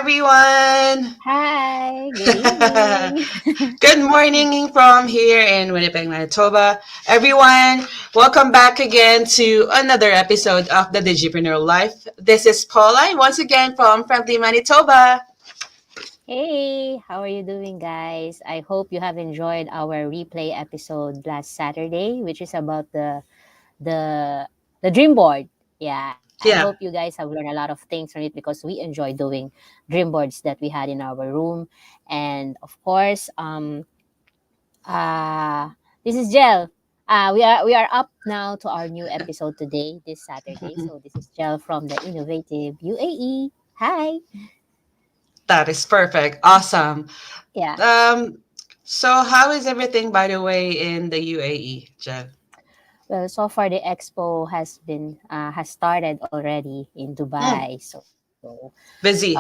everyone. Hi, good evening. Good morning from here in Winnipeg, Manitoba. Everyone, welcome back again to another episode of the Digipreneur Life. This is Paula once again from friendly Manitoba. Hey, how are you doing, guys? I hope you have enjoyed our replay episode last Saturday, which is about the the dream board. Yeah, I hope you Yeah, guys have learned a lot of things from it because we enjoy doing dream boards that we had in our room, and of course, uh, this is Jel. We are up now to our new episode today, this Saturday. So this is Jel from the Innovative UAE. Hi. that is perfect. Awesome. Yeah. Um, so how is everything, by the way, in the UAE, Jeff? Well, so far the expo has started already in Mm, Dubai. So, of course, busy.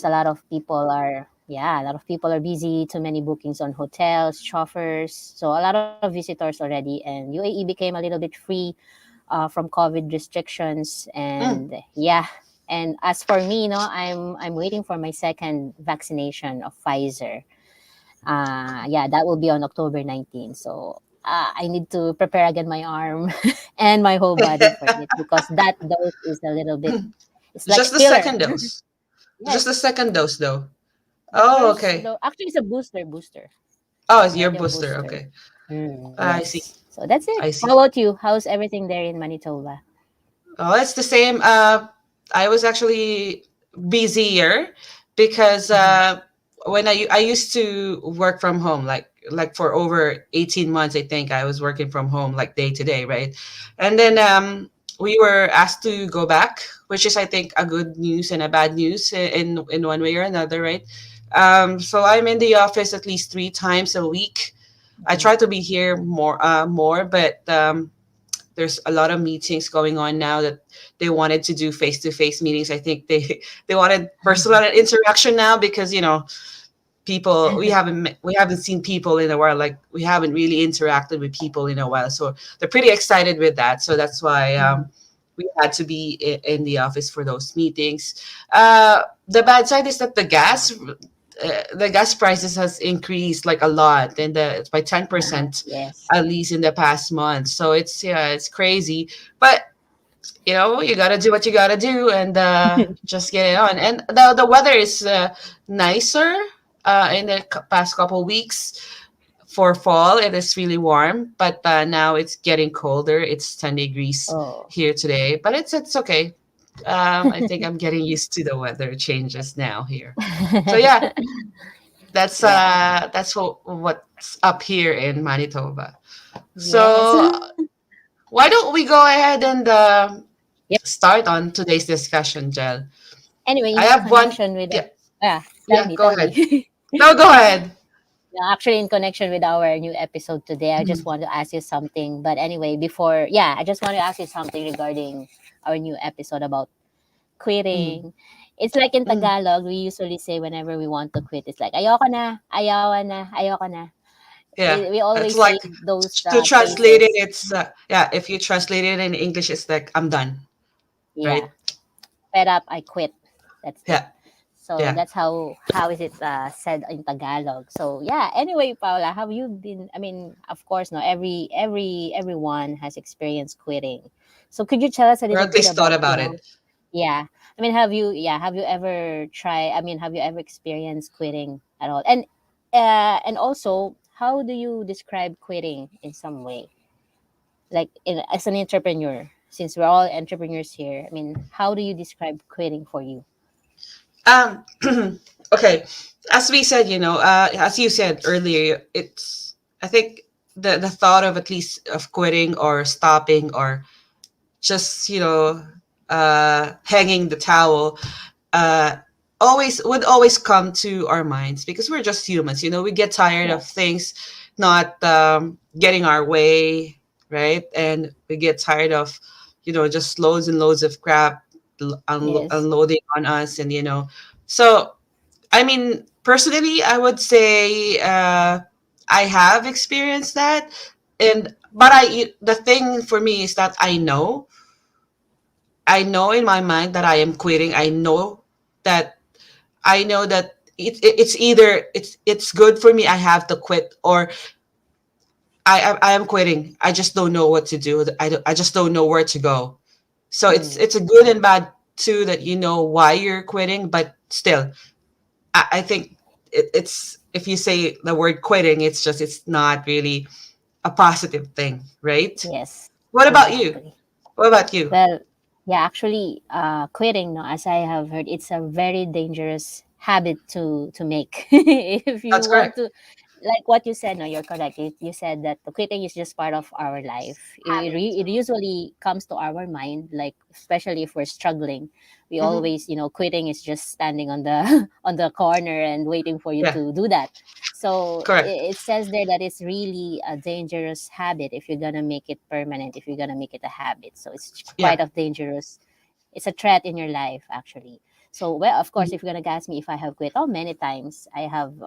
a lot of people are busy. Too many bookings on hotels, chauffeurs. So a lot of visitors already, and UAE became a little bit free from COVID restrictions, Mm, and yeah. And as for me, I'm waiting for my second vaccination of Pfizer. Yeah, that will be on October 19th. So I need to prepare again my arm and my whole body for it because that dose is a little bit, it's like just the filler. second dose. Just the Yes. second dose, though. The Oh, first, okay. though, actually, it's a booster. Oh, it's your Already a booster. booster. Okay. I see. Yes. So that's it. I How see. about you? How's everything there in Manitoba? Oh, it's the same. I was actually busier because Mhm. when I used to work from home, like for over 18 months, I think I was working from home like day to day, right? And then we were asked to go back, which is I think a good news and a bad news in one way or another, right? So I'm in the office at least 3 times a week. I Mhm. try to be here more, but there's a lot of meetings going on now that they wanted to do face-to-face meetings. I think they wanted personal interaction now because people we haven't seen people in a while, like we haven't really interacted with people in a while, so they're pretty excited with that. So that's why Mhm. we had to be in the office for those meetings. The bad side is that the gas prices has increased like a lot, and it's by 10% Yes. at least in the past month. So it's crazy, but you gotta do what you gotta do and just get it on. And the weather is nicer in the past couple weeks. For fall it is really warm, but now it's getting colder. It's 10 degrees Oh. here today, but it's okay. I think I'm getting used to the weather changes now here. So yeah, Yeah. that's what's up here in Manitoba. Yes. So why don't we go ahead and Yep. start on today's discussion, Jel? Anyway, I in have one. connection with Yeah, yeah, tell yeah. me, Go tell ahead. me. No, go ahead. Yeah, actually, in connection with our new episode today, I just Mhm. want to ask you something. But anyway, before, yeah, I just want to ask you something regarding our new episode about Mm, quitting. It's like in mm. Tagalog, we usually say whenever we want to quit, it's like, ayoko na, ayawa na, ayoko na. Yeah, We it's always say like those to translate it. phrases. It's yeah. If you translate it in English, it's like I'm done, Yeah, right? fed up, I quit. That's it. Yeah, So yeah. that's how is it said in Tagalog. So yeah. Anyway, Paula, have you been? I mean, of course, no. Everyone has experienced quitting. So could you tell us a Or little at bit least thought about about it. yeah. I mean, have you ever tried? I mean, have you ever experienced quitting at all? And also, how do you describe quitting in some way? Like as an entrepreneur, since we're all entrepreneurs here. I mean, how do you describe quitting for you? Um, okay. As we said, as you said earlier, it's I think the thought of at least of quitting or stopping or just hanging the towel uh always come to our minds because we're just humans. We get tired of Yes. things not getting our way, right? And we get tired of just loads and loads of crap Yes. unloading on us. And so I mean, personally, I would say I have experienced that. And but the thing for me is that I know in my mind that I am quitting. I know that I know that it's either it's good for me, I have to quit, or I am quitting. I just don't know what to do. I just don't know where to go. So Mm, it's a good and bad too, that you know why you're quitting, but still, I think it's, if you say the word quitting, it's just, it's not really a positive thing, right? yes, What about you? exactly. What about you? Well, yeah, actually, quitting, no, as I have heard, it's a very dangerous habit to make. If you That's want correct. to, like what you said, no, you're correct. You said that the quitting is just part of our life. It usually comes to our mind, like especially if we're struggling, we Hmm. always, quitting is just standing on the on the corner and waiting for you Yeah, to do that. So correct. it says there that it's really a dangerous habit if you're gonna make it permanent, if you're gonna make it a habit. So it's Yeah. quite of dangerous. It's a threat in your life, actually. So, well, of course, Mhm. if you're gonna ask me if I have quit, oh, many times I have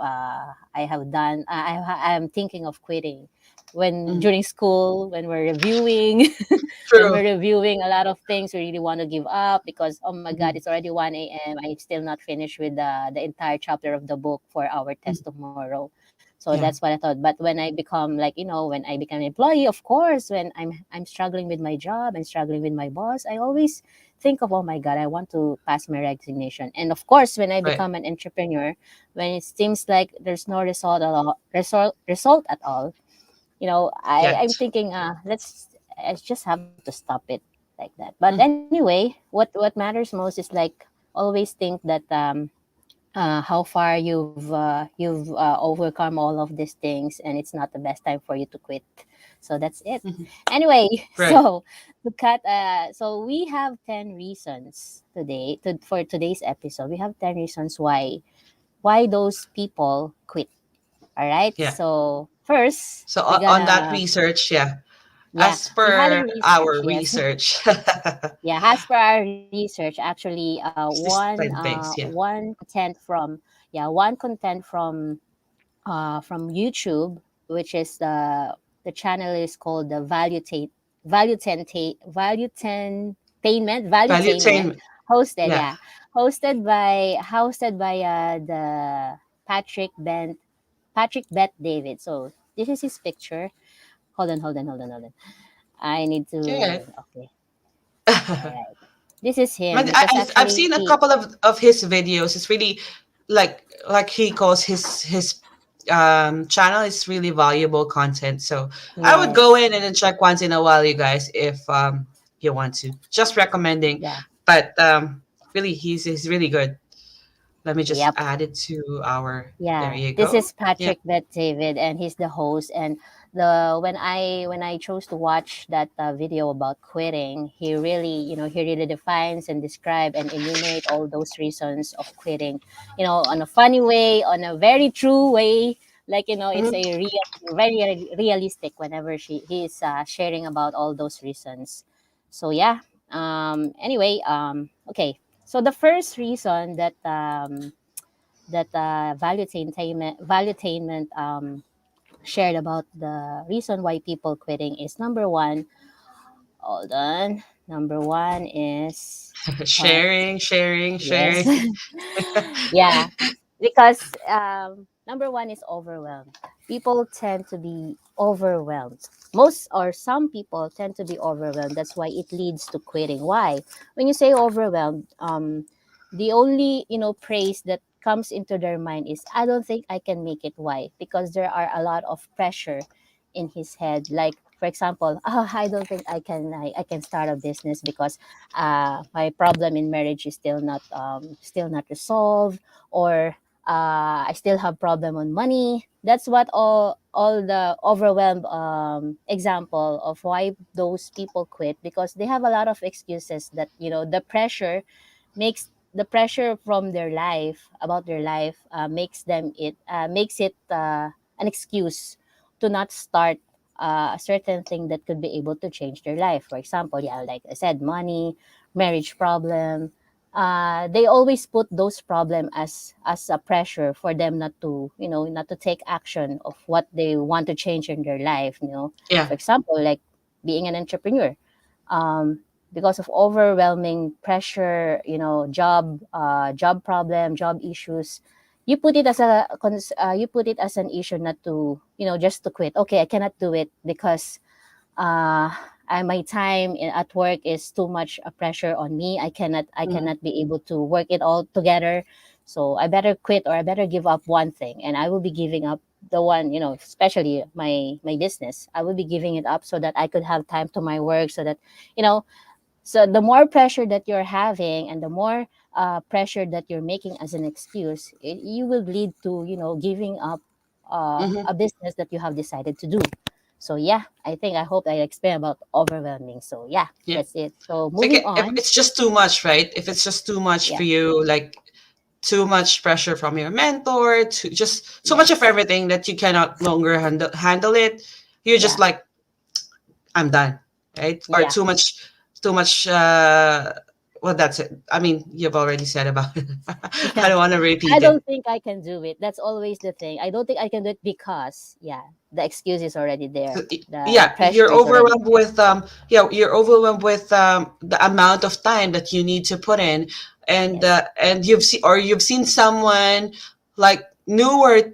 done. I'm thinking of quitting when Mhm. during school, when we're reviewing, when True. we're reviewing a lot of things, we really want to give up because, oh my God, Mhm. it's already 1 a.m. I'm still not finished with the entire chapter of the book for our Mhm. test tomorrow. So that's Yeah. what I thought. But when I become, like, when I become an employee, of course, when I'm struggling with my job and struggling with my boss, I always think of, oh my God, I want to pass my resignation. And of course, when I Right. become an entrepreneur, when it seems like there's no result at all, I'm Yes. thinking, I just have to stop it like that. But Mhm. anyway, what matters most is like always think that how far you've overcome all of these things, and it's not the best time for you to quit. So that's it. Mhm. Anyway, Right. so we have 10 reasons for today's episode. We have 10 reasons why those people quit. All right, Yeah. so first So we're on that gonna, research, yeah, yeah, as we had a per research, our yes. research, Yeah, as per our research, actually, it's these 10 things. Yeah. one content from YouTube, which is the channel is called the Valuetainment, Valuetainment. hosted, Yeah. yeah, hosted by the Patrick Ben Patrick Bet David. So this is his picture. Hold on. I need Yeah. to, okay. All right. This is him But because I've actually seen a he, couple of his videos. It's really like he calls his channel is really valuable content. So I would go yes, in and then check once in a while, you guys, if you want to. Just recommending, yeah, but really he's really good. Let me just yep. add it to our. There Yeah, you this go. is Yeah. Patrick Bet David, and he's the host. And the when I chose to watch that video about quitting, he really defines and describe and enumerate all those reasons of quitting. On a funny way, on a very true way. Like, it's Mhm. a very realistic whenever he is sharing about all those reasons. So yeah. Anyway. Okay. So the first reason that Valuetainment shared about the reason why people quitting is number one. Hold on. Number one is what? Yes. Sharing. Yeah, because number one is overwhelmed. People tend to be overwhelmed. Most or some people tend to be overwhelmed. That's why it leads to quitting. Why? When you say overwhelmed, the only praise that comes into their mind is, I don't think I can make it. Why? Because there are a lot of pressure in his head. Like, for example, oh, I don't think I can start a business because my problem in marriage is still not resolved, or I still have problem on money. That's what all the overwhelmed example of why those people quit, because they have a lot of excuses that the pressure from their life about their life makes it an excuse to not start a certain thing that could be able to change their life. For example, yeah, like I said, money, marriage problem. They always put those problem as a pressure for them not to take action of what they want to change in their life. Yeah. For example, like being an entrepreneur. because of overwhelming pressure, job problem, job issues, you put it as you put it as an issue not to, just to quit. Okay, I cannot do it because uh my time at work is too much pressure on me. I Mhm. cannot be able to work it all together, so I better quit, or I better give up one thing, and I will be giving up the one, especially my business. I will be giving it up so that I could have time to my work, so that, you know so the more pressure that you're having, and the more pressure that you're making as an excuse, you will lead to, giving up Mhm. a business that you have decided to do. So yeah, I hope I explained about overwhelming. So yeah, Yeah. that's it. So It's like moving if on. it's just too much, right? If it's just too much Yeah. for you, like too much pressure from your mentor, to just too much of Yes. everything that you cannot longer handle it, you're just Yeah. like, I'm done, right? Or Yeah. too much. Well, that's it. I mean, you've already said about it. I Yeah. don't want to I repeat it. don't think I can do it. That's always the thing. I don't think I can do it because, yeah, the excuse is already there. The Yeah, pressure is already there. you're overwhelmed with the amount of time that you need to put in, Yes. and you've seen someone like newer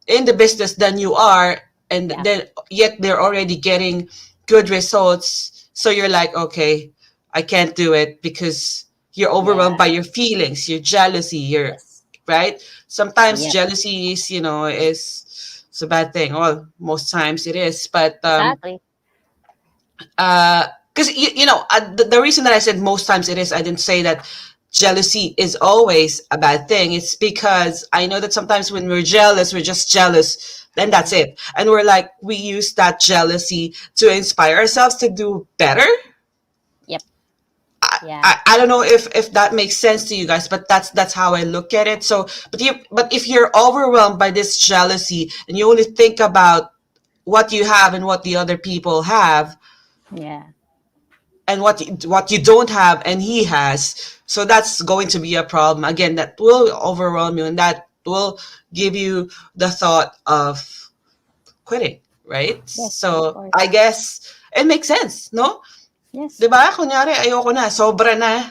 in the business than you are, and Yeah. then yet they're already getting good results, so you're like, okay, I can't do it because you're overwhelmed Yeah. by your feelings, your jealousy, your Yes. right. Sometimes Yep. jealousy is, is it's a bad thing. Well, most times it is, but Exactly. because the reason that I said most times it is, I didn't say that jealousy is always a bad thing. It's because I know that sometimes when we're jealous, we're just jealous, then Mm-hmm. that's it, and we're like, we use that jealousy to inspire ourselves to do better. Yep. I, Yeah. I don't know if that makes sense to you guys, but that's how I look at it. So, but if you're overwhelmed by this jealousy and you only think about what you have and what the other people have, Yeah. and what you don't have and he has, so that's going to be a problem again, that will overwhelm you, and that will give you the thought of quitting, right? Yes, of So I course. guess it makes sense, no? Yes. 'Di ba? Kunyari, ayoko na, sobra na,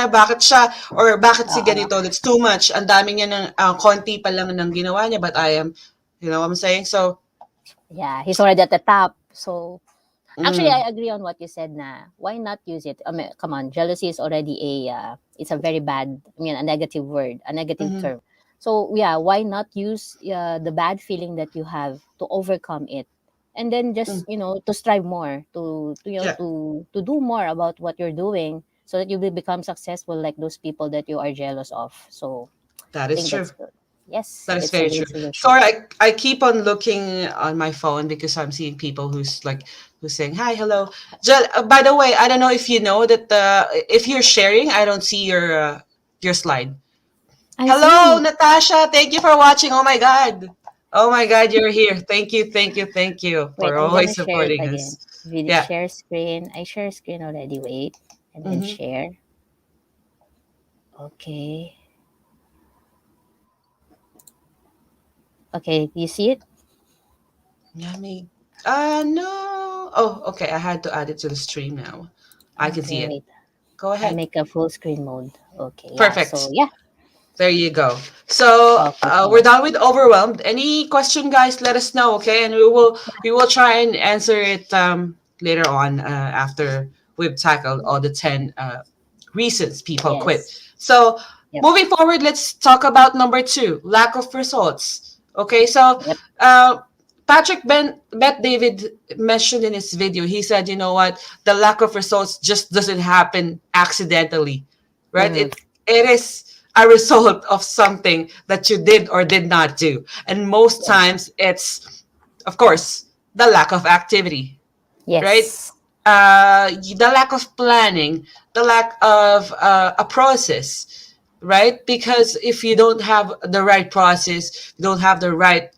bakit siya, or bakit si Uh, ganito, that's too much, ang dami niya ng, konti pa lang ng ginawa niya, but I am, you know what I'm saying? So, yeah, he's already at the top. So actually, mm, I agree on what you said. Na why not use it? I mean, come on, jealousy is already it's a very bad. I mean, a negative word, a negative mhm, term. So yeah, why not use the bad feeling that you have to overcome it, and then mm, just, to strive more, yeah, to do more about what you're doing, so that you will become successful like those people that you are jealous of. So that I is think true. that's good. Yes, That is it's a very true. great solution. Sorry, I keep on looking on my phone because I'm seeing people who's saying hi, hello. By the way, I don't know if you know that if you're sharing, I don't see your slide. I Hello, see. Natasha. Thank you for watching. Oh my God. Oh my God, you're here. Thank you, thank you, thank you Wait, for I'm gonna always share it supporting again. us. Video Yeah. share screen. I share screen already. Wait, and then Mm-hmm. share. Okay. Okay, you see it? Yummy. No. Oh, okay. I had to add it to the stream now. I can Okay, see it. wait. Go I ahead. make a full screen mode. Okay, yeah. So Perfect. yeah. There you go. So Okay, we're so done with overwhelmed. Any question, guys? Let us know, okay? And we will try and answer it later on after we've tackled all the 10 reasons people quit. yes. So Yep. moving forward, let's talk about number two: lack of results. Okay, so Yep. uh, Patrick Bet David mentioned in his video. He said, you know what, the lack of results just doesn't happen accidentally, right? Mm-hmm. It is a result of something that you did or did not do. And most Yes. times it's, of course, the lack of activity, right? Yes. The lack of planning, the lack of a process, right? Because if you don't have the right process, you don't have the right,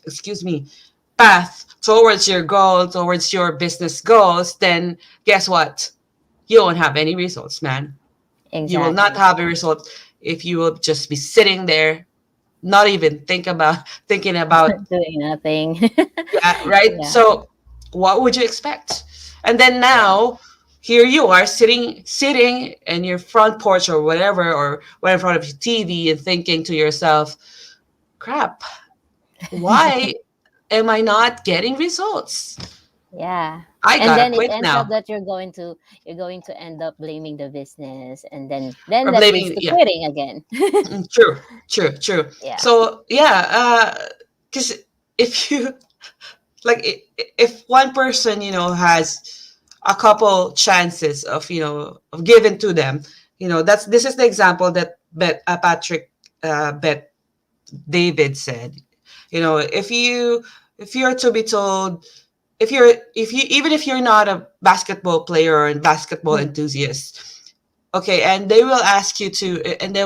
excuse me, path towards your goal, towards your business goals, then guess what? You won't have any results, man. You will not Exactly. have a result if you will just be sitting there, not even thinking about Doing nothing. yeah, right. Yeah. So What would you expect? And then Yeah. now, here you are sitting in your front porch or whatever, or right in front of your TV, and thinking to yourself, crap, why am I not getting results? Yeah. I And gotta then it quit ends up now. that you're going to end up blaming the business, and then Or that leads blaming, to yeah. quitting again. True, true, true. Yeah. So yeah, because if you like, if one person, has a couple chances of, of given to them, that's this is the example that Patrick Bet David said. If you're to be told, if you even if you're not a basketball player or a basketball Mm. enthusiast, okay, and they will ask you to, and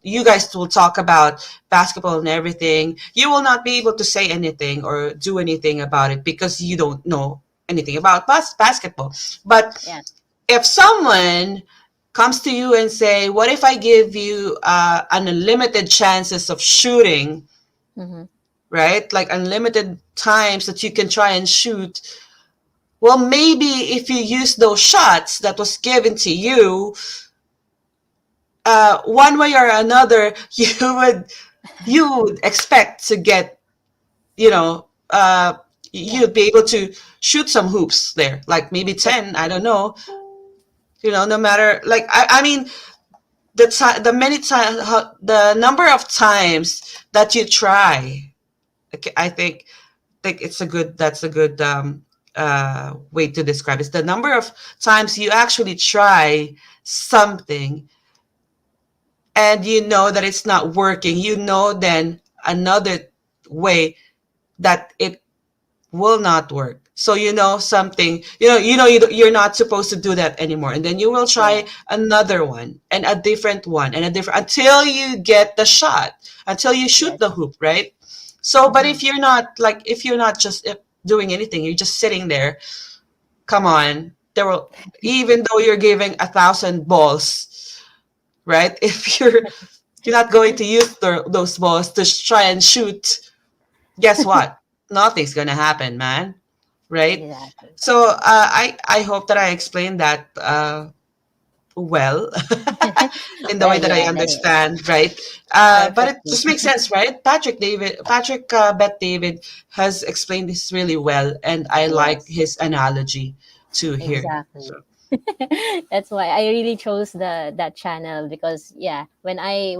you guys will talk about basketball and everything, you will not be able to say anything or do anything about it because you don't know anything about basketball. But Yeah. if someone comes to you and say, what if I give you an unlimited chances of shooting, Mm-hmm. right? Like unlimited times that you can try and shoot. Well, maybe if you use those shots that was given to you, one way or another, you would expect to get, you know, uh, Yeah. you'd be able to shoot some hoops there, like maybe Yep. 10. I don't know. No matter, like, I mean, the many times, the number of times that you try. Okay, I think it's a good that's a good way to describe it. It's the number of times you actually try something and you know that it's not working. Then another way that it will not work. So something, you're not supposed to do that anymore. And then you will Yeah. try another one and a different one and a different, until you get the shot, until you shoot the Yes. hoop, right? So, but Mm-hmm. if you're not just doing anything, you're just sitting there, come on, even though you're giving 1,000 balls, right? If you're not going to use those balls to try and shoot, guess what? Nothing's gonna happen, man, right? Exactly. So I hope that I explained that well, in the way Well, that I yeah, that is understand, right? But it perfectly. just makes sense, right? Patrick Bet David has explained this really well, and I like Yes. his analogy too here. Exactly. So That's why I really chose that channel, because yeah, when I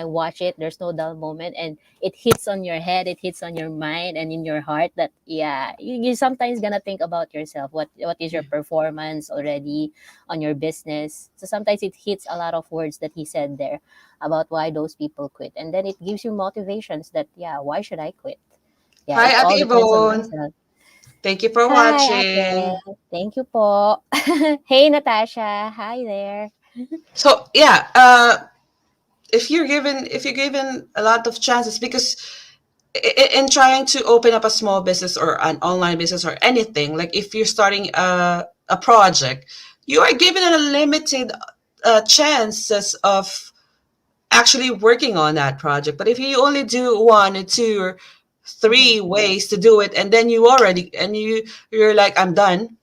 watch it, there's no dull moment, and it hits on your head, it hits on your mind and in your heart, that yeah, you sometimes gonna think about yourself, what is your yeah. performance already on your business. So sometimes it hits a lot of words that he said there about why those people quit, and then it gives you motivations that yeah, why should I quit? Yeah, Hi, it Ate all depends on Yvonne. myself. Thank you for Hi, ate. watching. Thank you po. Hey, Natasha. Hi there. So yeah, if you're given a lot of chances, because in trying to open up a small business or an online business or anything, like if you're starting a project, you are given a limited chances of actually working on that project. But if you only do one or two or Hmm. three ways to do it, and then you're like, I'm done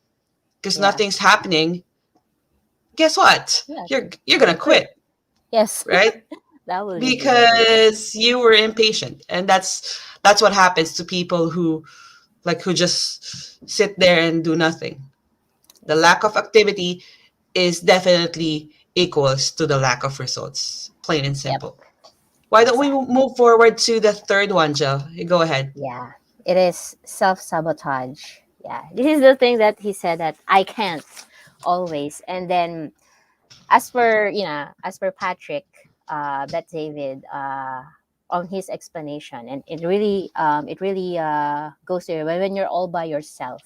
because Yeah. nothing's happening, guess what? Yeah. You're You gonna quit. quit, Yes. right? That will lead you nowhere. Because you were impatient, and that's what happens to people who just sit there and do nothing. The lack of Exactly. activity is definitely equals to the lack of results, plain and Yep. simple. Why don't we Exactly. move forward to the third one, Jill? You go ahead. Yeah. It is self sabotage. Yeah. This is the thing that he said that I can't always. And then as per Patrick, Bet David, on his explanation, and it really goes there when you're all by yourself.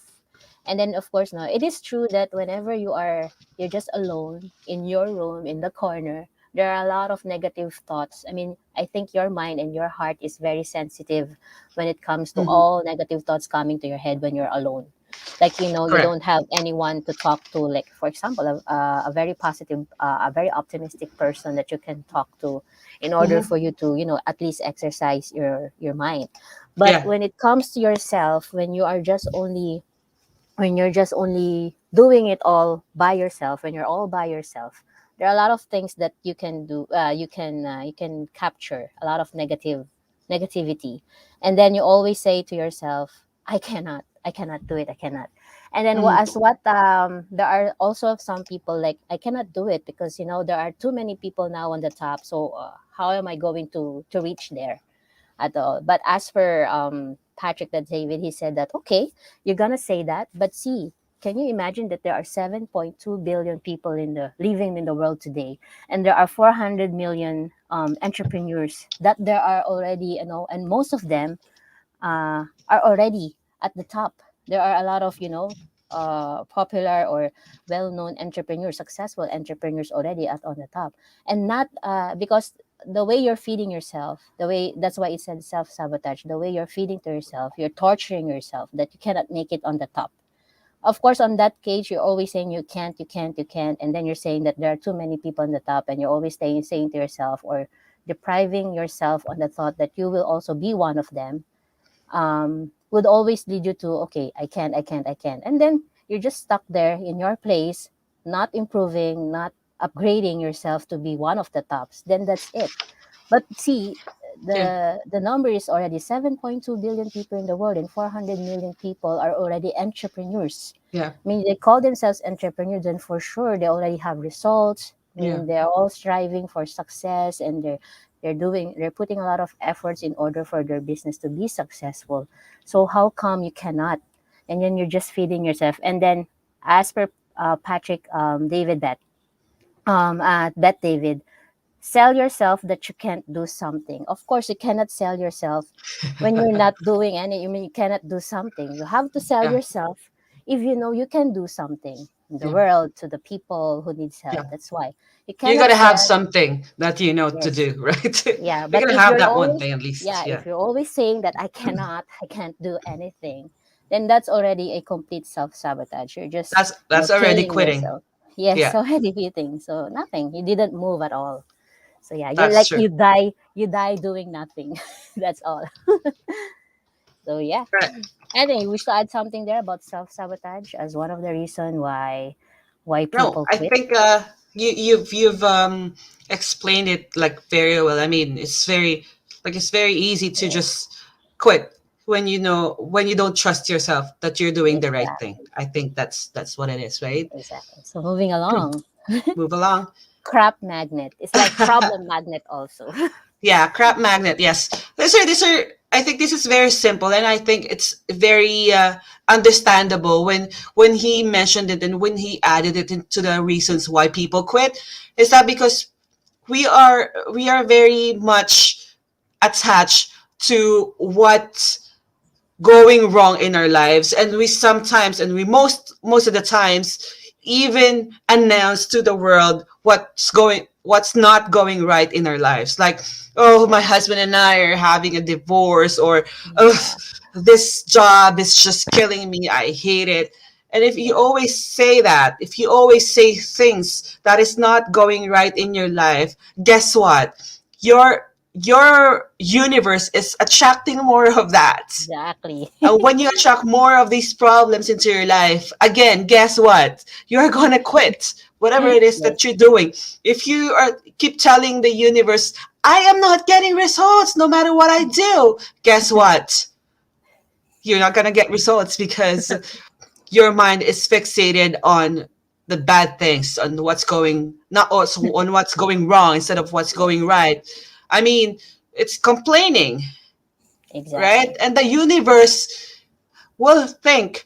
And then of course, no, it is true that whenever you're just alone in your room in the corner, there are a lot of negative thoughts. I mean, I think your mind and your heart is very sensitive when it comes to Hmm. all negative thoughts coming to your head when you're alone. Like, you Correct. don't have anyone to talk to, like for example a very positive, a very optimistic person that you can talk to in order Hmm. for you to at least exercise your mind. But Yeah. when it comes to yourself, when you're just only doing it all by yourself, when you're all by yourself, there are a lot of things that you can do, you can capture a lot of negativity, and then you always say to yourself, I cannot do it, I cannot. And then Mhm. as what there are also some people like, I cannot do it because there are too many people now on the top, so how am I going to reach there at all? But as for Patrick, that David, he said that, okay, you're gonna say that, but see, can you imagine that there are 7.2 billion people in the living in the world today, and there are 400 million entrepreneurs that there are already, and most of them are already at the top. There are a lot of popular or well-known entrepreneurs, successful entrepreneurs already at on the top, and not because the way you're feeding yourself, the way that's why it said self-sabotage. The way you're feeding to yourself, you're torturing yourself that you cannot make it on the top. Of course, on that case, you're always saying you can't, you can't, you can't, and then you're saying that there are too many people on the top, and you're always saying to yourself or depriving yourself on the thought that you will also be one of them, would always lead you to, okay, I can't, I can't, I can't, and then you're just stuck there in your place, not improving, not upgrading yourself to be one of the tops. Then that's it. But see, Yeah. the number is already 7.2 billion people in the world, and 400 million people are already entrepreneurs. Yeah. I mean, they call themselves entrepreneurs, and for sure they already have results. I Yeah. mean, they're all striving for success, and they're putting a lot of efforts in order for their business to be successful. So how come you cannot? And then you're just feeding yourself. And then, as per Patrick, David, Bet David, sell yourself that you can't do something. Of course, you cannot sell yourself when you're not doing any. You mean you cannot do something. You have to sell Yeah. yourself if you know you can do something in the Yeah. world to the people who needs help. Yeah. That's why you You cannot gotta have sell. something that you know to Yes, do, right? yeah. You But gotta if have you're that one always, thing at least. yeah, Yeah. if you're always saying that I can't do anything, then that's already a complete self sabotage. You're just That's already killing quitting. yourself. Yes, Yeah. already hitting. So nothing. You didn't move at all. So yeah, you're That's like true. you die doing nothing. That's all. So yeah. Right. I think we should add something there about self sabotage as one of the reason why No, people I quit. think you've explained it like very well. I mean, it's very easy to Yes, just quit when you know when you don't trust yourself that you're doing the right thing. exactly, I think that's what it is, right? exactly. So moving along, Move along. crap magnet. It's like problem magnet also. Yeah, crap magnet. Yes, these are. I think this is very simple, and I think it's very understandable when he mentioned it and when he added it into the reasons why people quit. Is that because we are very much attached to what's going wrong in our lives, and we sometimes and we most of the times even announce to the world what's not going right in our lives, like, oh, my husband and I are having a divorce, or oh, Yeah, this job is just killing me, I hate it. And if you yeah, always say that, if you always say things that is not going right in your life, guess what, your universe is attracting more of that. exactly. And when you attract more of these problems into your life, again, guess what? You're going to quit whatever it is Yes, that you're doing. If you are keep telling the universe, I am not getting results no matter what I do, guess what? You're not going to get results because your mind is fixated on the bad things, on what's going not also on what's going wrong instead of what's going yes, right. I mean, it's complaining, right? exactly. And the universe will take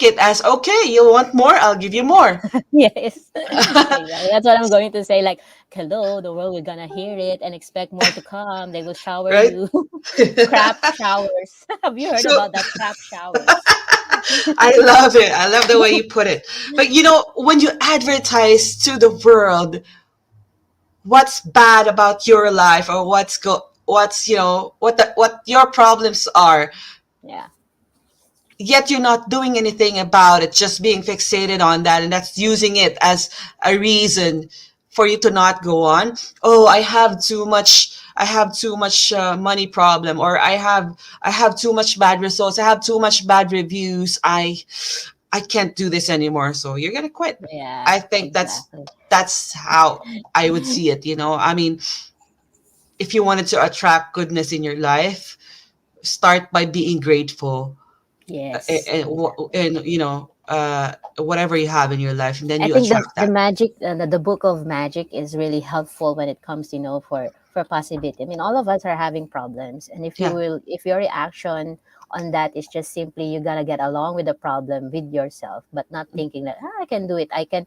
it as, okay, you want more, I'll give you more. Yes, exactly. That's what I'm going to say. Like, hello, the world, we're gonna hear it and expect more to come. They will shower Right. you. Crap showers. Have you heard So about that crap showers? I love it. I love the way you put it. But when you advertise to the world what's bad about your life, or what's what your problems are, Yeah, yet you're not doing anything about it, just being fixated on that, and that's using it as a reason for you to not go on. Oh, I have too much money problem, or I have too much bad results, I have too much bad reviews, I can't do this anymore, so you're gonna quit. Yeah, I think exactly. that's how I would see it, you know. I mean, if you wanted to attract goodness in your life, start by being grateful, Yes, exactly. and whatever you have in your life, and then I you think attract the that. magic, the book of magic is really helpful when it comes, for positivity. I mean, all of us are having problems, and Yeah. if your reaction on that is just simply you gotta get along with the problem with yourself, but not thinking that I can do it, I can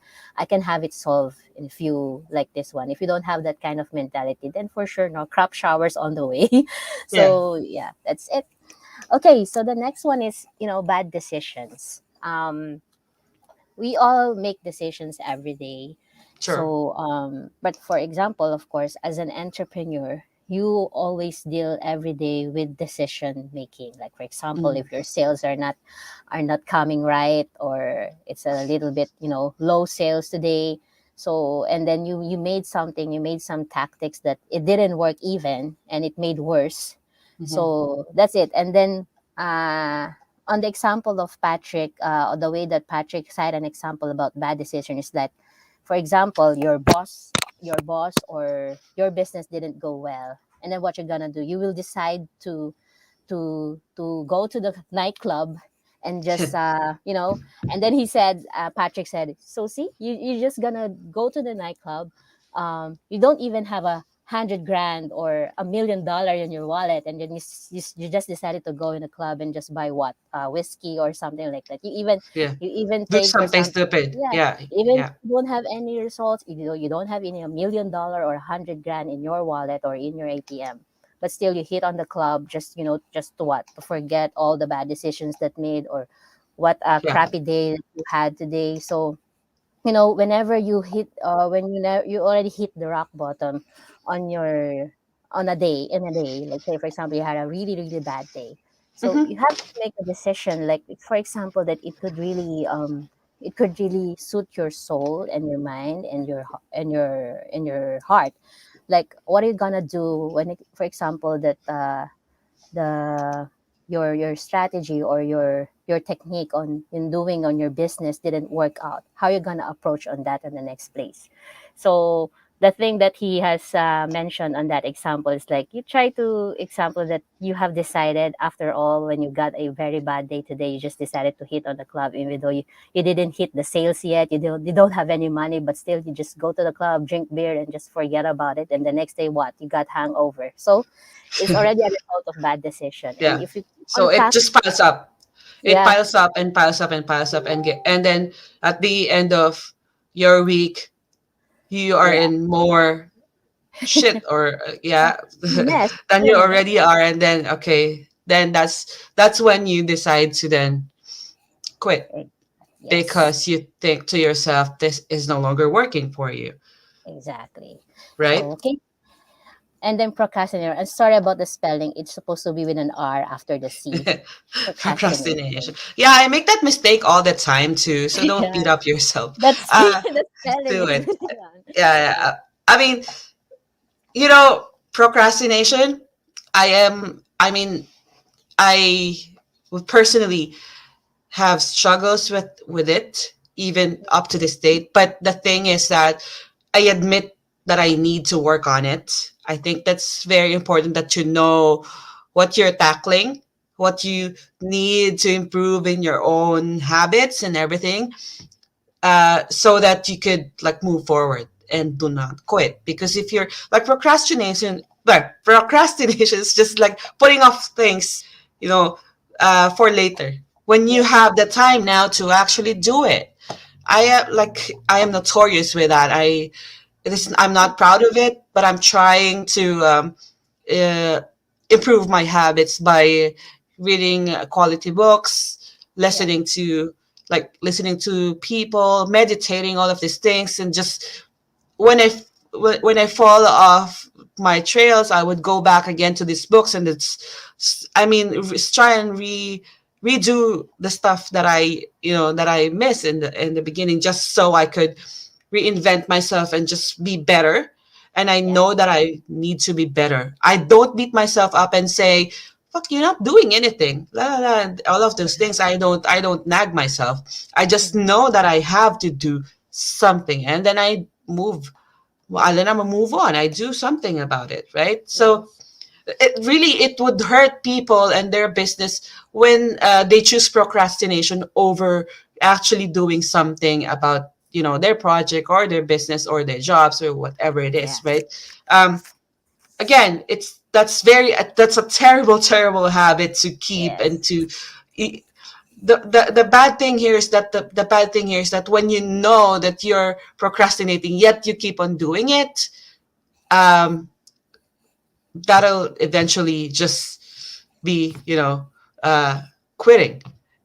have it solved in a few like this one. If you don't have that kind of mentality, then for sure, no crop showers on the way. Yeah. So yeah, that's it. Okay, so the next one is bad decisions. We all make decisions every day. Sure. So, but for example, of course, as an entrepreneur, you always deal every day with decision making. Like for example, Mm. if your sales are not coming right, or it's a little bit low sales today. So and then you made some tactics that it didn't work even, and it made worse. Hmm. So that's it. And then uh on the example of Patrick, the way that Patrick cited an example about bad decision is that, for example, your boss or your business didn't go well, and then what you're gonna do? You will decide to go to the nightclub and just and then Patrick said, so see, you're just gonna go to the nightclub, you don't even have 100 grand or $1 million in your wallet, and then you just decided to go in a club and just buy what, whiskey or something like that. Yeah. You even Do paid for something something. stupid. Yeah, Yeah. even Yeah. you don't have any results, you don't have any $1 million or 100 grand in your wallet or in your ATM, but still you hit on the club, just to what, to forget all the bad decisions that made, or what a Yeah. crappy day that you had today. So whenever you hit when you already hit the rock bottom on your on a day, like say for example you had a really really bad day, so Hmm. you have to make a decision, like for example that it could really suit your soul and your mind and your heart. Like what are you gonna do when for example that the your strategy or your technique on in doing on your business didn't work out, how you gonna approach on that in the next place. So the thing that he has mentioned on that example is like you try to example that you have decided after all when you got a very bad day today, you just decided to hit on the club even though you didn't hit the sales yet, you don't have any money, but still you just go to the club, drink beer and just forget about it, and the next day what, you got hangover. So it's already a result of bad decision. And Yeah. if you keep on So it tackling, just piles up. It yeah, piles up and piles up and piles up, and then at the end of your week, you are yeah, in more shit, or yeah, mess, than you're you a mess. already are, and then okay, then that's when you decide to then quit, Eh, Yes, because you think to yourself this is no longer working for you, exactly. So right? okay, and then procrastinator. And sorry about the spelling. It's supposed to be with an R after the C. Procrastination. Procrastination. Yeah, I make that mistake all the time too, so don't Yeah, beat up yourself. that's uh the spelling do is it. with an R. Yeah, Yeah, yeah. I mean, procrastination, I mean, I would personally have struggles with it even up to this date, but the thing is that I admit that I need to work on it. I think that's very important, that you know what you're tackling, what you need to improve in your own habits and everything, so that you could like move forward and do not quit. Because if you're like procrastination is just like putting off things, you know, for later, when you yeah, have the time now to actually do it. I am notorious with that. I'm not proud of it, but I'm trying to uh, improve my habits by reading quality books, yeah, listening to people, meditating, all of these things, and just when I when I fall off my trails, I would go back again to these books, and I mean, try and redo the stuff that I miss in the beginning, just so I could reinvent myself and just be better. And I Yeah. know that I need to be better. I don't beat myself up and say, fuck, you're not doing anything. La, la, la. All of those things. I don't nag myself. I just Mhm. know that I have to do something. And then I move. Well, then I'm gonna move on. I do something about it, right? So Yes. it would hurt people and their business when they choose procrastination over actually doing something about their project or their business or their jobs or whatever it Yeah. is, right? um, Again, that's a terrible terrible habit to keep and Yes. to the bad thing here is that the bad thing here is that when you know that you're procrastinating yet you keep on doing it, um, that'll eventually just be uh, quitting.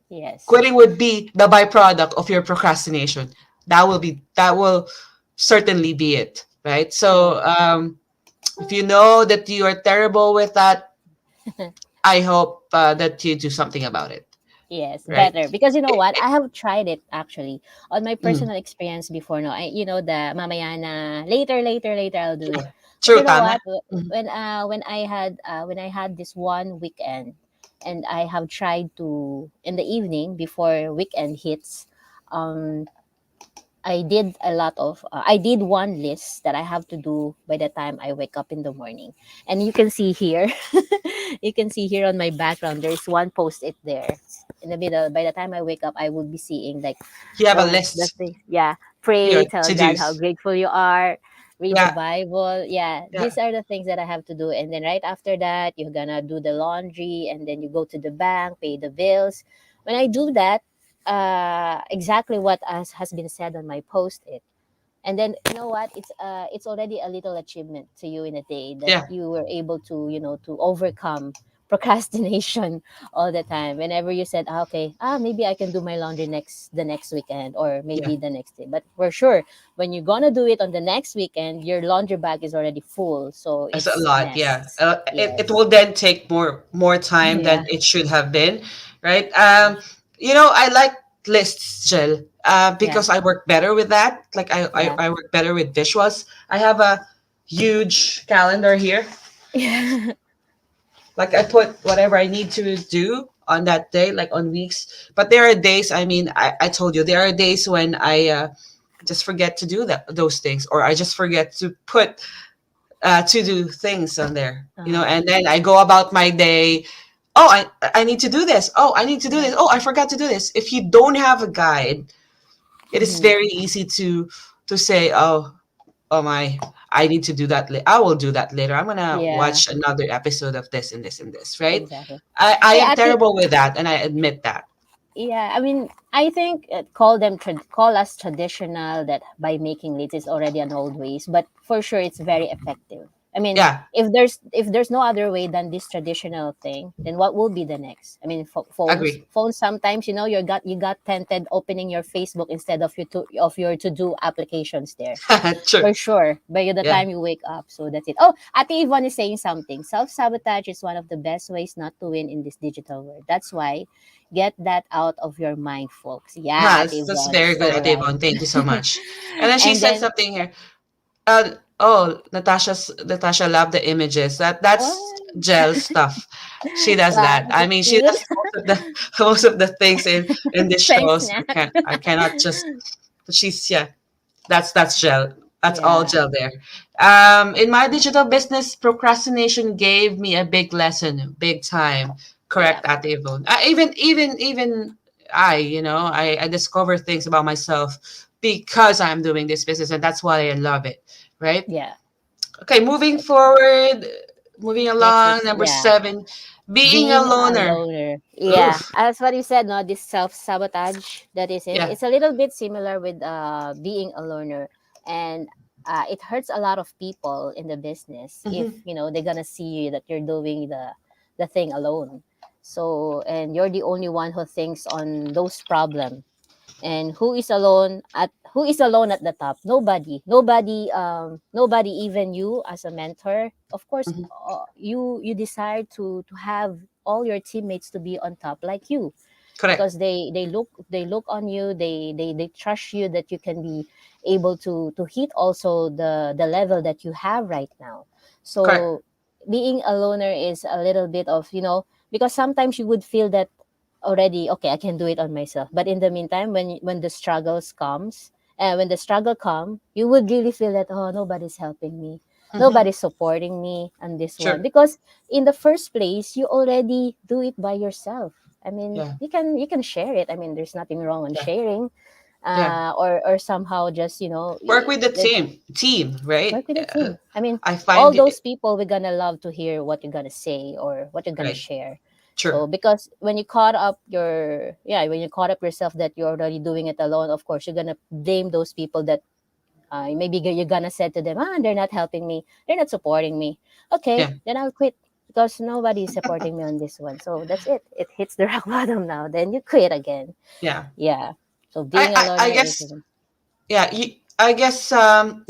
Yes. Quitting would be the byproduct of your procrastination. That will certainly be it, right? True. So if you know that you are terrible with that, I hope that you do something about it, Yes, right? better because you know what? I have tried it actually on my Mm, personal experience before. No, the mamaya na later, later, later I'll do it. yeah, But true, you know tama. what? Mhm. When I had this one weekend, and I have tried to in the evening before weekend hits. Um, I did one list that I have to do by the time I wake up in the morning. And you can see here, you can see here on my background, there's one post it there. In the middle, by the time I wake up, I will be seeing like You have a the list, thing. Yeah. your Pray, tell to God how dos. grateful you are, read the Yeah, Bible. Yeah. yeah, These are the things that I have to do. And then right after that, you're gonna do the laundry and then you go to the bank, pay the bills. When I do that, exactly what has been said on my post it, and then you know what, it's already a little achievement to you in a day that yeah, you were able to to overcome procrastination all the time. Whenever you said, okay, maybe I can do my laundry the next weekend or yeah. maybe the next day, but for sure when you're gonna do it on the next weekend, your laundry bag is already full, so That's a it's lot, yeah. mess. It Yes. will then take more time than Yeah. it should have been, right? I like lists, Jill, Yeah. because I work better with that. Like Yeah. I work better with visuals. I have a huge calendar here. Yeah. Like I put whatever I need to do on that day, like on weeks. But there are days, I mean, I told you, there are days when I just forget to do those things, or I just forget to put to do things on there, uh, and then I go about my day. Oh, I need to do this. Oh, I need to do yeah. this. Oh, I forgot to do this. If you don't have a guide, it is Hmm. very easy to say, oh my, I need to do that. I will do that later. I'm gonna Yeah. watch another episode of this and this and this. Right? Exactly. I Hey, am Ati, terrible with that, and I admit that. yeah, I mean, I think call us traditional that by making leads is already an old ways, but for sure it's very effective. I mean, Yeah, if there's no other way than this traditional thing, then what will be the next? I mean, agree. phones sometimes you got tempted opening your Facebook instead of your to do applications there. Sure. For sure, by the Yeah. time you wake up. So that's it. Oh, Ate Yvonne is saying something. Self sabotage is one of the best ways not to win in this digital world. That's why get that out of your mind, folks. Yeah, Ate That's Yvonne, very good, so Ate right. Yvonne. Thank you so much. And then she And said then, something here. Natasha loved the images. That's oh, gel stuff. She does wow, that. I mean, she cute. does most of the most of the things in this Thanks, shows. na. I cannot just. But she's, yeah. That's gel. That's all Yeah, gel there. In my digital business, procrastination gave me a big lesson, big time. yeah, Correct, Ate Yvonne. Even I discover things about myself because I'm doing this business, and that's why I love it. Right? yeah. Okay, moving That's right. forward, moving Next along. is, Number yeah, 7, being a being a loner. loner. Yeah, Oof. as what you said, no, this self sabotage, that is it. Yeah. It's a little bit similar with being a loner, and it hurts a lot of people in the business if Hmm. they're gonna see that you're doing the thing alone. So and you're the only one who thinks on those problems, and who is alone at the top? Nobody, even you as a mentor, of course. Hmm. You desire to have all your teammates to be on top like you. because Correct. they look on you, they trust you that you can be able to hit also the level that you have right now. Correct. So being a loner is a little bit of, because sometimes you would feel that already, okay, I can do it on myself, but in the meantime, when the struggles comes, and when the struggle come, you would really feel that, oh, nobody's helping me, Mm-hmm. nobody's supporting me on this one, Sure. because in the first place you already do it by yourself. I mean, Yeah. you can share it. I mean, there's nothing wrong on Yeah. sharing, Yeah. or somehow just, Work with the let's team, right? work with a team. I mean, I all find those it people, we're gonna love to hear what you're gonna say or what you're gonna right. share. So Sure. because when you caught up your yeah, when you caught up yourself that you're already doing it alone, of course you're gonna blame those people that, maybe you're gonna say to them, they're not helping me, they're not supporting me. Okay, Yeah. then I'll quit because nobody is supporting me on this one. So that's it. It hits the rock bottom now. Then you quit again. Yeah. Yeah. So I, being a I, I learner is, guess yeah, I guess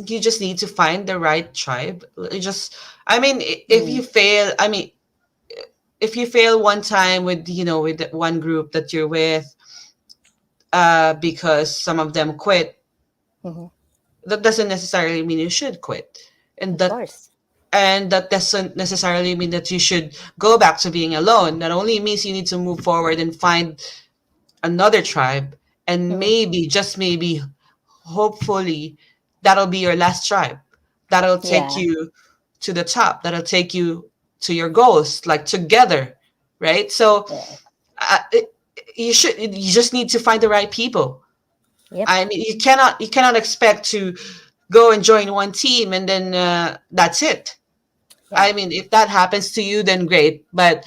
you just need to find the right tribe. You just I mean if mm, you fail, I mean if you fail one time with with that one group that you're with, because some of them quit, mhm, that doesn't necessarily mean you should quit. And of that course. and that doesn't necessarily mean that you should go back to being alone. That only means you need to move forward and find another tribe, and Mhm. maybe, just maybe, hopefully, that'll be your last tribe. That'll take Yeah. you to the top. That'll take you to your goals, like together, right? So Yeah. uh, it, you just need to find the right people. Yep. I mean, you cannot expect to go and join one team and then that's it. Yeah. I mean, if that happens to you, then great, but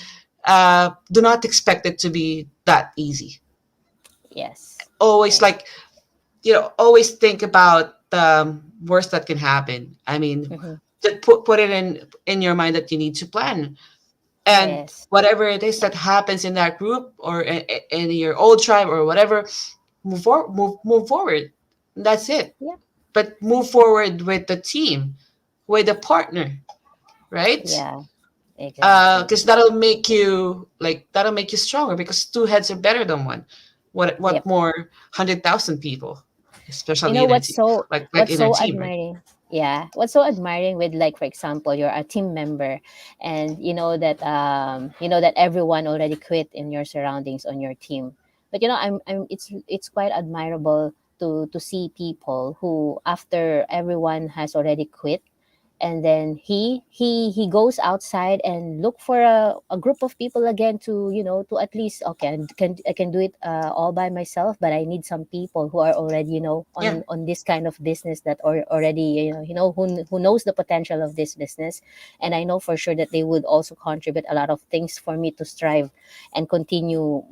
do not expect it to be that easy. Yes. Always, Yes. like, always think about the worst that can happen. I mean, Mhm. just put it in your mind that you need to plan, and Yes. whatever it is that happens in that group or in your old tribe or whatever, move forward. That's it. Yep. But move forward with the team, with a partner, right? Yeah. Exactly. Because that'll make you stronger, because two heads are better than one. What Yep. more, 100,000 people, You especially know in a what's team, so like what's in a so team, right? admiring? Yeah, what's so admiring with, like, for example, you're a team member, and you know that everyone already quit in your surroundings on your team. But I'm it's quite admirable to see people who, after everyone has already quit, and then he goes outside and look for a group of people again, to at least, okay, I can do it all by myself, but I need some people who are already, Yeah, on this kind of business, that are already, who knows the potential of this business, and I know for sure that they would also contribute a lot of things for me to strive and continue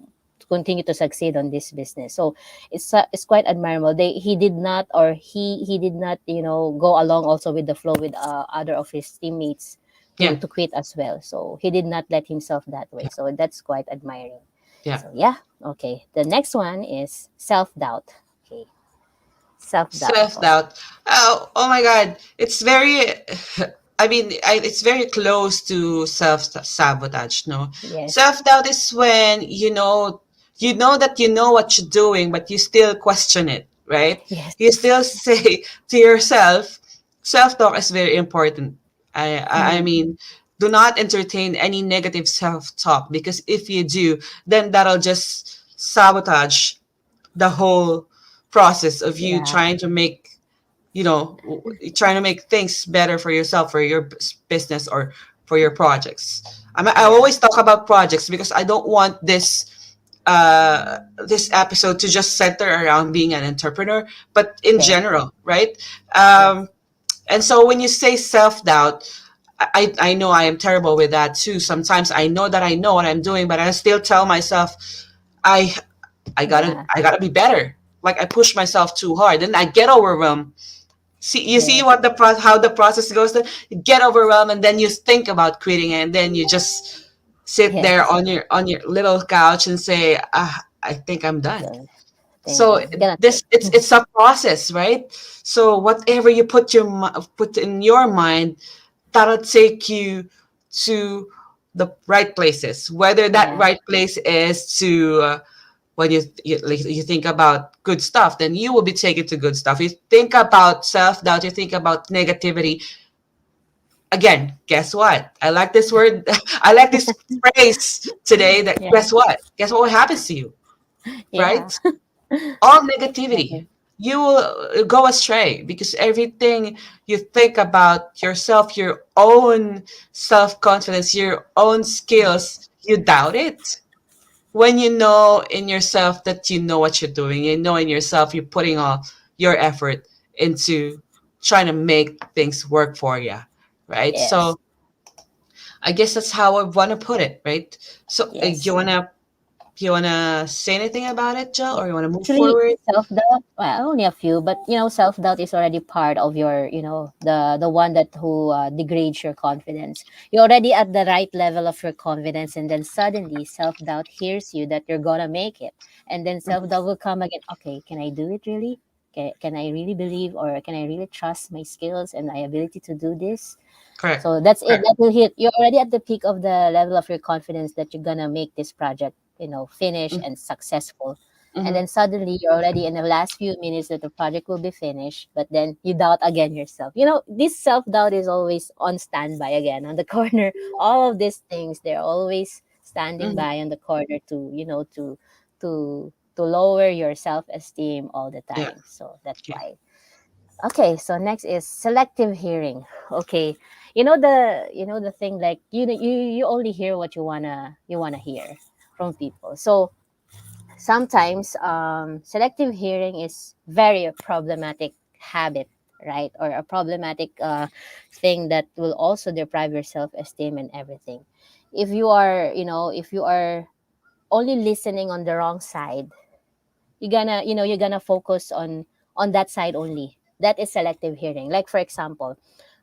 to succeed on this business. So it's quite admirable. He did not, or he did not, go along also with the flow with other of his teammates to yeah, to quit as well. So he did not let himself that way. So that's quite admiring. yeah. So yeah, okay. The next one is self doubt. Okay, self doubt. Self Oh, doubt. Oh my God, it's very. I mean, it's very close to self sabotage. No, yes, self doubt is when you know that you know what you're doing, but you still question it. Right? You yes, still say to yourself, self talk is very important. I mhm, mean, do not entertain any negative self talk, because if you do, then that'll just sabotage the whole process of you yeah, trying to make things better for yourself, for your business, or for your projects. I yeah, always talk about projects because I don't want this episode to just center around being an entrepreneur, but in okay, general, right? yes, And so when you say self-doubt, I know I am terrible with that too. Sometimes I know that I know what I'm doing, but I still tell myself, I I gotta yeah, I gotta be better. Like, I push myself too hard, and I get overwhelmed. You see yes, what how the process goes. Then you get overwhelmed, and then you think about quitting, and then you just sit there yes. on your little couch and say, I think I'm done. So think So I'm gonna quit. this it's a process, right? So whatever you put in your mind, that'll take you to the right places. Whether that Yeah, right place is to When you think about good stuff, then you will be taken to good stuff. You think about self-doubt, you think about negativity. Again, guess what? I like this word. I like this phrase today. That Yeah. guess what happens to you, Yeah. right? All negativity, Okay. you will go astray because everything you think about yourself, your own self-confidence, your own skills, you doubt it. When you know in yourself that you know what you're doing, you know in yourself you're putting all your effort into trying to make things work for you, right? Yes. So I guess that's how I want to put it, right? So Yes. you wanna say anything about it, Jill, Yeah. or you want to move Actually, forward? self doubt. Well, only a few, but self doubt is already part of your, the one that who degrades your confidence. You're already at the right level of your confidence, and then suddenly self doubt hears you that you're gonna make it, and then self Mhm. doubt will come again. Okay, can I do it really? Can I really believe, or can I really trust my skills and my ability to do this? Correct. So that's it. Correct. That will hit. You're already at the peak of the level of your confidence that you're gonna make this project, finish and successful. And Mm-hmm. then suddenly you're already in the last few minutes that the project will be finished, but then you doubt again yourself. This self doubt is always on standby again on the corner. All of these things, they're always standing Mm-hmm. by on the corner to, to lower your self esteem all the Yeah. time. So that's Yeah. why. Okay, so next is selective hearing. Okay. You know the thing, like you only hear what you wanna hear from people. So sometimes selective hearing is very problematic habit, right? Or a problematic thing that will also deprive your self-esteem and everything. If you are only listening on the wrong side, you're gonna focus on that side only. That is selective hearing. Like, for example,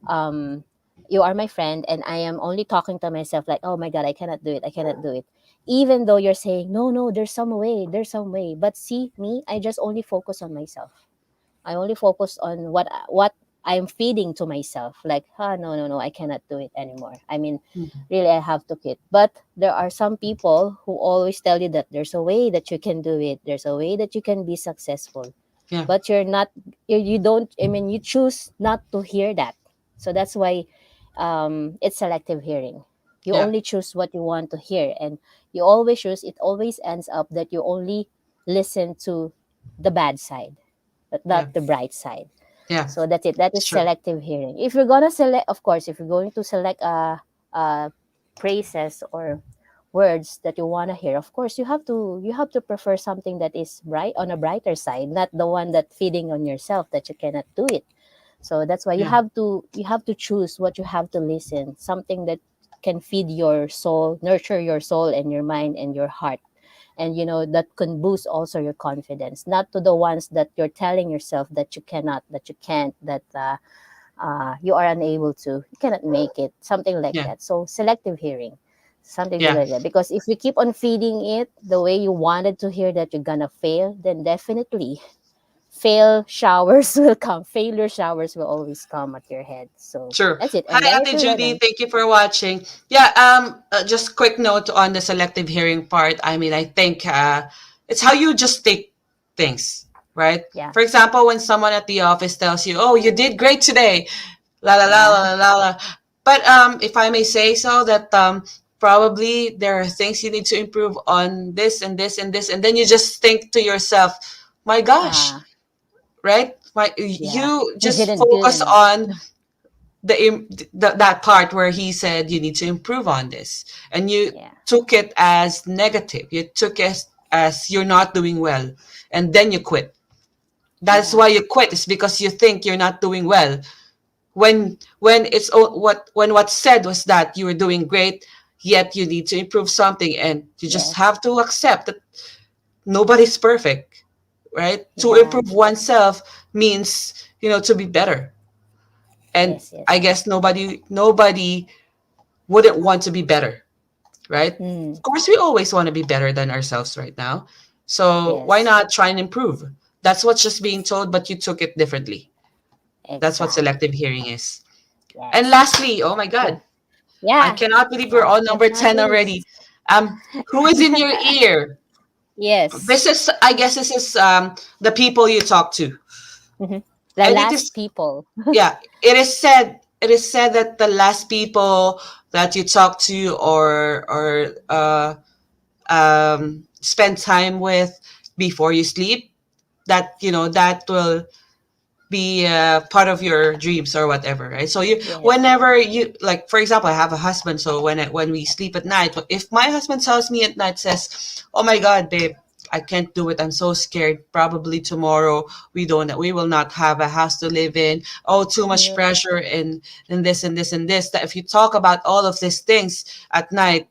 um you are my friend and I am only talking to myself like, oh my god, I cannot do it, I cannot do it, even though you're saying, no, no, there's some way. But see me, I just only focus on myself. I only focus on what I'm feeding to myself. Like, no, no, no, I cannot do it anymore. I mean, Mhm. really, I have to quit. But there are some people who always tell you that there's a way that you can do it. There's a way that you can be successful. Yeah. But you're not. You don't. I mean, you choose not to hear that. So that's why it's selective hearing. You Yeah. only choose what you want to hear, and you always choose. It always ends up that you only listen to the bad side, but Yeah. not the bright side. Yeah. So that's it. That It's is true. selective hearing. If you're gonna select, of course, if you're going to select praises or words that you want to hear, of course you have to prefer something that is bright, on a brighter side, not the one that feeding on yourself that you cannot do it. So that's why you Yeah. have to you have to choose what you have to listen, something that can feed your soul, nurture your soul and your mind and your heart, and that can boost also your confidence, not to the ones that you're telling yourself that you cannot, that you can't, that you are unable to, you cannot make it, something like Yeah. that. So selective hearing, something Yeah. like that, because if you keep on feeding it the way you wanted to hear that you're gonna fail, then definitely failure showers will always come at your head. So True. that's it. Hi, And then if Ate you're Judy. gonna, Thank you for watching. Yeah. Just quick note on the selective hearing part. I mean, I think it's how you just take things, right? yeah, For example, when someone at the office tells you, "Oh, you did great today," la la la yeah, la la la. But if I may say so, that probably there are things you need to improve on this and this and this, and then you just think to yourself, "My gosh." uh Right? yeah, You you just didn't good focus enough. on that part where he said you need to improve on this, and you Yeah, took it as negative. You took it as you're not doing well, and then you quit. That's yeah, why you quit. Is because you think you're not doing well. When what's said was that you were doing great, yet you need to improve something, and you just yes, have to accept that nobody's perfect, right? To yeah, improve oneself means to be better, and yes, yes, I guess nobody wouldn't want to be better, right? mm, Of course, we always want to be better than ourselves right now. So why yes, not try and improve? That's what's just being told, but you took it differently. That's what selective exactly, hearing is. And yes. lastly, oh my Yeah, God, I yeah. cannot believe we're Last on but number not 10 least. already. Who is in your ear? Yes. This is, I guess, this is the people you talk to, Hmm. The and it last is, people. yeah, it is said that the last people that you talk to or spend time with before you sleep, that that will be part of your dreams or whatever, right? So you, Yes. whenever you, like, for example, I have a husband, so when we sleep at night, if my husband tells me at night, says, "Oh my God, babe, I can't do it. I'm so scared. Probably tomorrow we will not have a house to live in. Oh, too much Yeah. pressure and this and this and this." That if you talk about all of these things at night,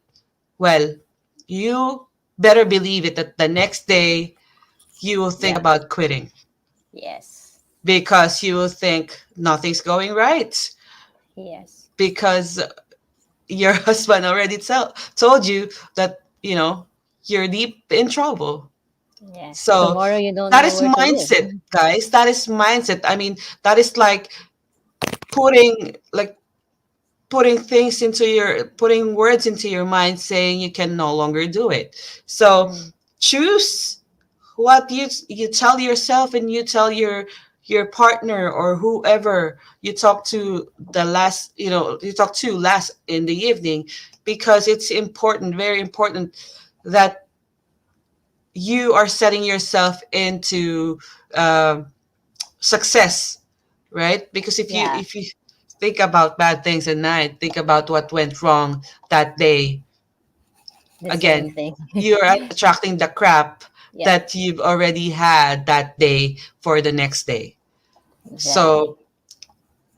well, you better believe it that the next day you will think Yeah. about quitting, Yes. because you will think nothing's going right, Yes. because your husband already told you that you're deep in trouble. Yeah. So Tomorrow you don't that know is where to live. mindset, guys. That is mindset. I mean, that is like putting like putting words into your mind, saying you can no longer do it. So Mm. choose what you tell yourself, and you tell your partner or whoever you talk to the last you talk to last in the evening, because it's important, very important, that you are setting yourself into success, right? Because Yeah. if you think about bad things at night, think about what went wrong that day, The same again, thing. you're attracting the crap Yeah. that you've already had that day for the next day. Exactly. So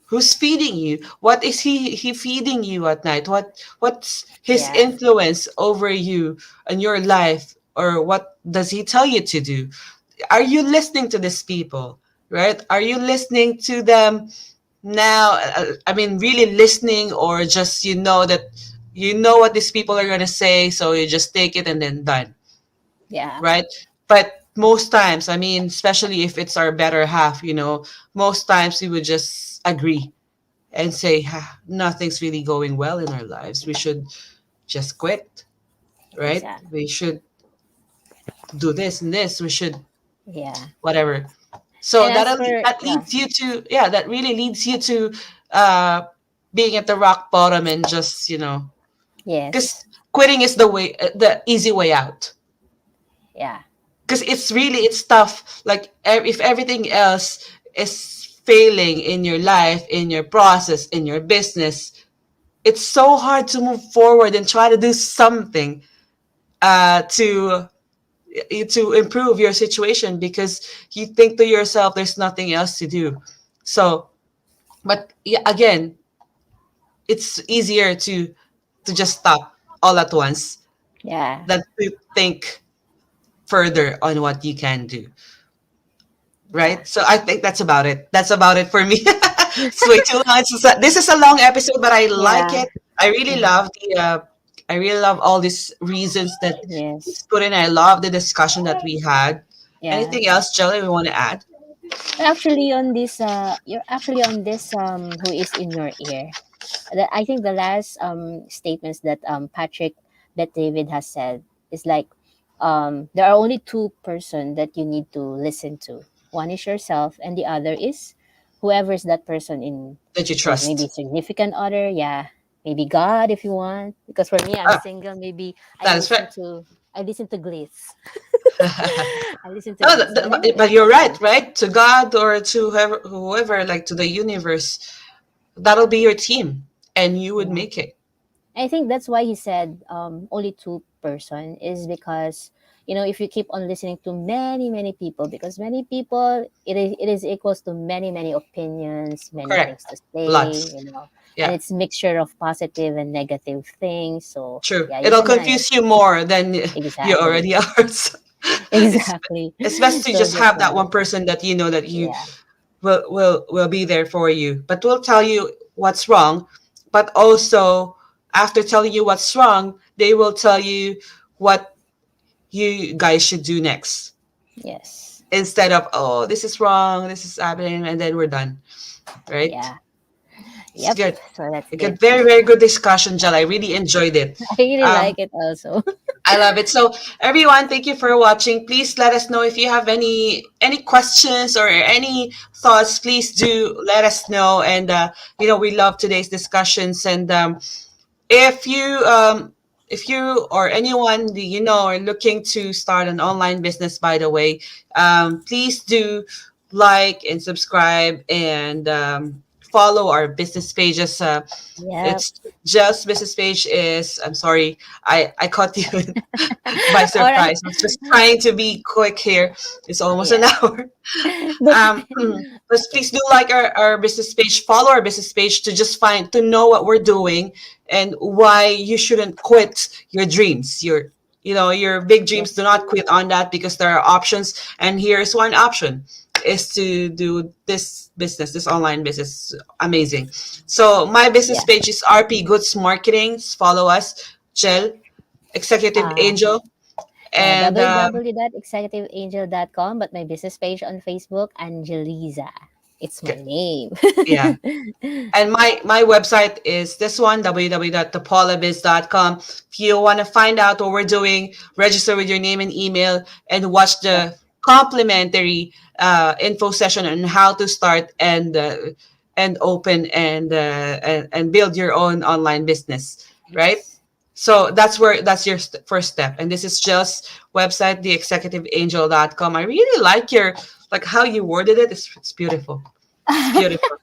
who's feeding you? What is he feeding you at night? What's his Yeah. influence over you and your life, or what does he tell you to do? Are you listening to these people, right? Are you listening to them now? I mean, really listening, or just that you know what these people are going to say, so you just take it and then done, Yeah. right? But most times, I mean, especially if it's our better half, most times we would just agree and say, nothing's really going well in our lives. We should just quit, right? Exactly. We should do this and this. We should Yeah. whatever. So And as for that yeah. leads you to, yeah, that really leads you to uh, being at the rock bottom, and just Yes. because quitting is the easy way out. Yeah. Because it's tough. Like, if everything else is failing in your life, in your process, in your business, it's so hard to move forward and try to do something to improve your situation, because you think to yourself there's nothing else to do. So, but yeah, again, it's easier to just stop all at once Yeah. than to think further on what you can do, Yeah. right? So I think that's about it for me. It's way too long. This is a long episode, but I like Yeah. it. I really Mhm. love I really love all these reasons that Yes. it's put in. I love the discussion that we had. Yeah. Anything else, Jelly, we want to add? Actually, on this, you're actually on this, who is in your ear. I think the last statements that Patrick, that David has said is like, there are only two person that you need to listen to. One is yourself, and the other is whoever is that person in, That you like maybe trust. significant other, yeah, maybe God if you want. Because for me, I'm Ah, single. Maybe that is right. I listen to Gliss. I listen to No, Gliss. Whenever, but you're yeah, right, right? To God, or to whoever, like to the universe, that'll be your team, and you would yeah. make it. I think that's why he said only two person is because if you keep on listening to many people, because many people, it is equals to many opinions, many things Correct. to say, Lots. and Yeah. it's mixture of positive and negative things. So True. yeah, you It'll cannot confuse you more than you exactly. already are. So Exactly. it's best to So just that's have that why, one person that you know that you yeah, will be there for you, but will tell you what's wrong. But also, after telling you what's wrong, they will tell you what you guys should do next, yes, instead of, oh, this is wrong, this is happening, and then we're done, right? yeah. It's Yep. good. So that's A good. good, very, very good discussion, Jel. I really enjoyed it. I really Um, like it also. I love it. So everyone, thank you for watching. Please let us know if you have any questions or any thoughts. Please do let us know. And we love today's discussions. And if you or anyone that you know are looking to start an online business, by the way, please do like and subscribe and follow our business pages. Yep. It's just business page is, I'm sorry, I caught you by All right. surprise. I was just trying to be quick here. It's almost an Yeah. hour. But But okay. please do like our business page, follow our business page to just find to know what we're doing and why you shouldn't quit your dreams. Your big dreams, do Yes. not quit on that because there are options. And here's one option is to do this online business. Amazing. So my business Yeah. page is RP Goods Marketing. Follow us, Jel, Executive Uh, Angel, yeah, and www.executiveangel.com, but my business page on Facebook, Angeliza. It's my name. yeah. And my website is this one, www.topolabiz.com. If you want to find out what we're doing, register with your name and email and watch Yep. the complimentary info session on how to start and open and build your own online business, right? Yes. So that's your first step. And this is just website, theexecutiveangel.com. I really like your like how you worded it. It's beautiful. It's beautiful.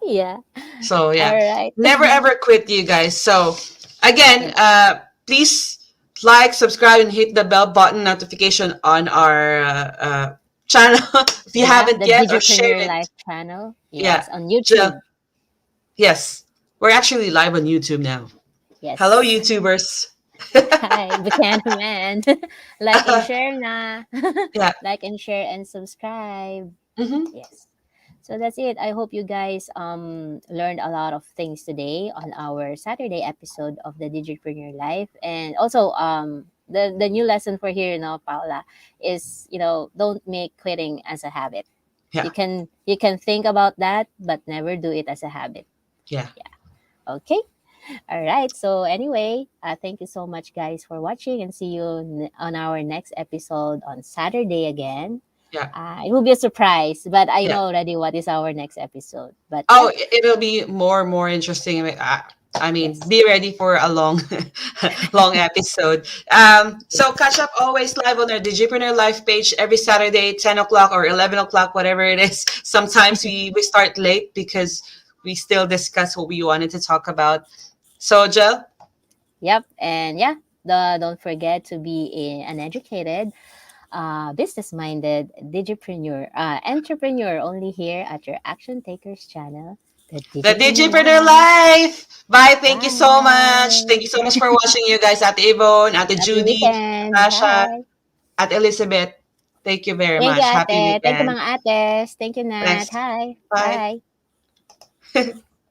Yeah. So All yeah, right. never ever quit, you guys. So again, Yep. please like, subscribe, and hit the bell button notification on our channel if you Yeah, haven't the yet, or share Digipreneur it. Life channel. Yeah, Yes, on Jill. YouTube. Yes, we're actually live on YouTube now. Hello, Yes. YouTubers. Hi, Buchanan man. Like and share na. Yeah. Like and share and subscribe. Mm-hmm. Yes. So that's it. I hope you guys learned a lot of things today on our Saturday episode of the Digipreneur Life. And also the new lesson for here now, Paula, is don't make quitting as a habit. Yeah. You can think about that, but never do it as a habit. Yeah. Yeah. Okay. All right. So anyway, thank you so much, guys, for watching, and see you on our next episode on Saturday again. Yeah. It will be a surprise, but I Yeah. know already what is our next episode. But yeah, Oh, it'll be more interesting. I mean, yes, be ready for a long, long episode. So yes. catch up always live on our Digipreneur Live page every Saturday, 10 o'clock or 11 o'clock, whatever it is. Sometimes we start late because we still discuss what we wanted to talk about. So, Jel, Yep. And yeah, don't forget to be an educated, business-minded digipreneur, entrepreneur only here at your Action Takers channel, the the Digipreneur Digipreneur Life. Live. Bye. Thank you so much. Thank Bye. you so much for watching, you guys. At Yvonne, at Happy Judy, weekend. Natasha, Hi. at Elizabeth. Thank you very Thank you, much. Happy ate. Thank you, weekend. mga ates. Thank you, Nat. Thanks. Hi. Bye. Bye.